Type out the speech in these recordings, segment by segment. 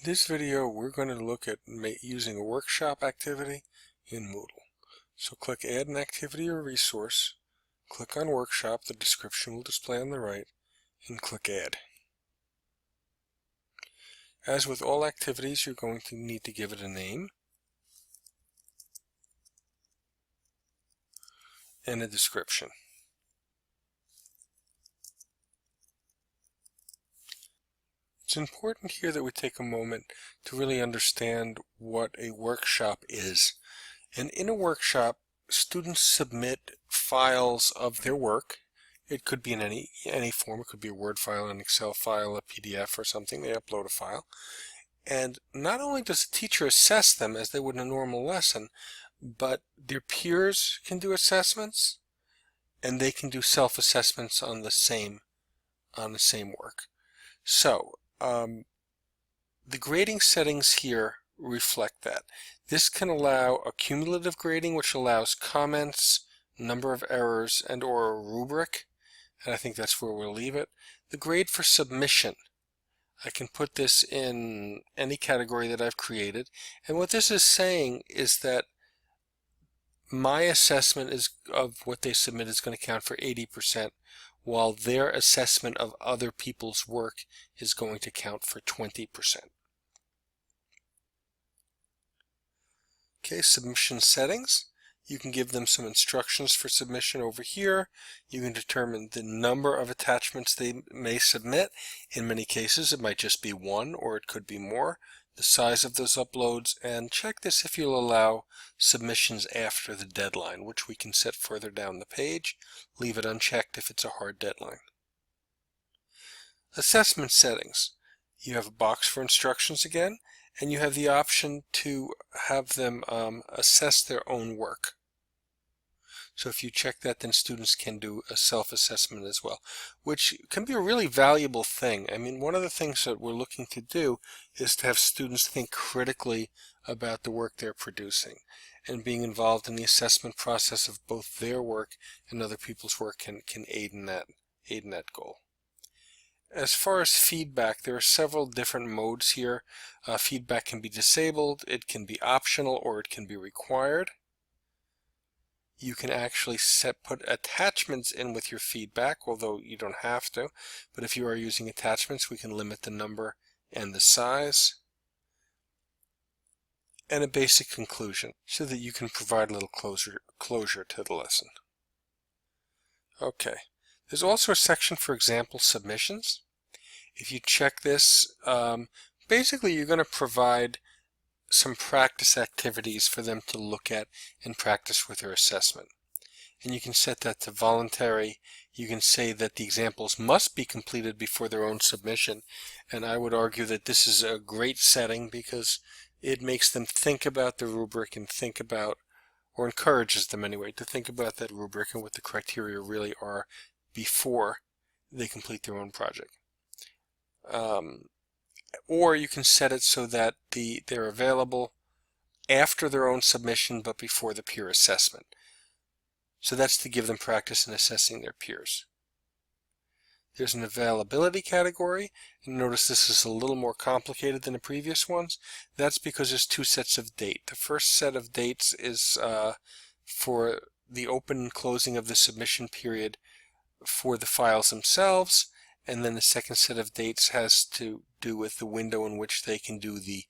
In this video, we're going to look at using a workshop activity in Moodle. So click Add an Activity or Resource, click on Workshop, the description will display on the right, and click Add. As with all activities, you're going to need to give it a name and a description. It's important here that we take a moment to really understand what a workshop is. And in a workshop, students submit files of their work. It could be in any form. It could be a Word file, an Excel file, a PDF or something. They upload a file. And not only does the teacher assess them as they would in a normal lesson, but their peers can do assessments, and they can do self-assessments on the same work. So the grading settings here reflect that. This can allow a cumulative grading, which allows comments, number of errors, and or a rubric, and I think that's where we'll leave it. The grade for submission, I can put this in any category that I've created, and what this is saying is that my assessment of what they submit is going to count for 80%, while their assessment of other people's work is going to count for 20%. Okay, submission settings. You can give them some instructions for submission over here. You can determine the number of attachments they may submit. In many cases, it might just be one, or it could be more. The size of those uploads, and check this if you'll allow submissions after the deadline, which we can set further down the page. Leave it unchecked if it's a hard deadline. Assessment settings. You have a box for instructions again, and you have the option to have them assess their own work. So if you check that, then students can do a self-assessment as well, which can be a really valuable thing. I mean, one of the things that we're looking to do is to have students think critically about the work they're producing, and being involved in the assessment process of both their work and other people's work can aid in that goal. As far as feedback, there are several different modes here. Feedback can be disabled, it can be optional, or it can be required. You can actually put attachments in with your feedback, although you don't have to. But if you are using attachments, we can limit the number and the size. And a basic conclusion, so that you can provide a little closure to the lesson. Okay. There's also a section for example submissions. If you check this, basically you're going to provide some practice activities for them to look at and practice with their assessment. And you can set that to voluntary. You can say that the examples must be completed before their own submission. And I would argue that this is a great setting because it makes them think about the rubric and think about, or encourages them anyway, to think about that rubric and what the criteria really are before they complete their own project. Or you can set it so that they're available after their own submission but before the peer assessment. So that's to give them practice in assessing their peers. There's an availability category, and notice this is a little more complicated than the previous ones. That's because there's two sets of date. The first set of dates is for the open and closing of the submission period for the files themselves, and then the second set of dates has to do with the window in which they can do the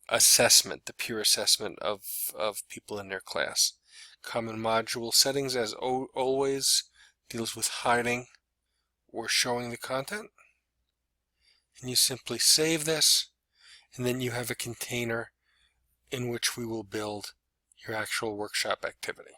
assessment, the peer assessment of people in their class. Common module settings, as always, deals with hiding or showing the content. And you simply save this, and then you have a container in which we will build your actual workshop activity.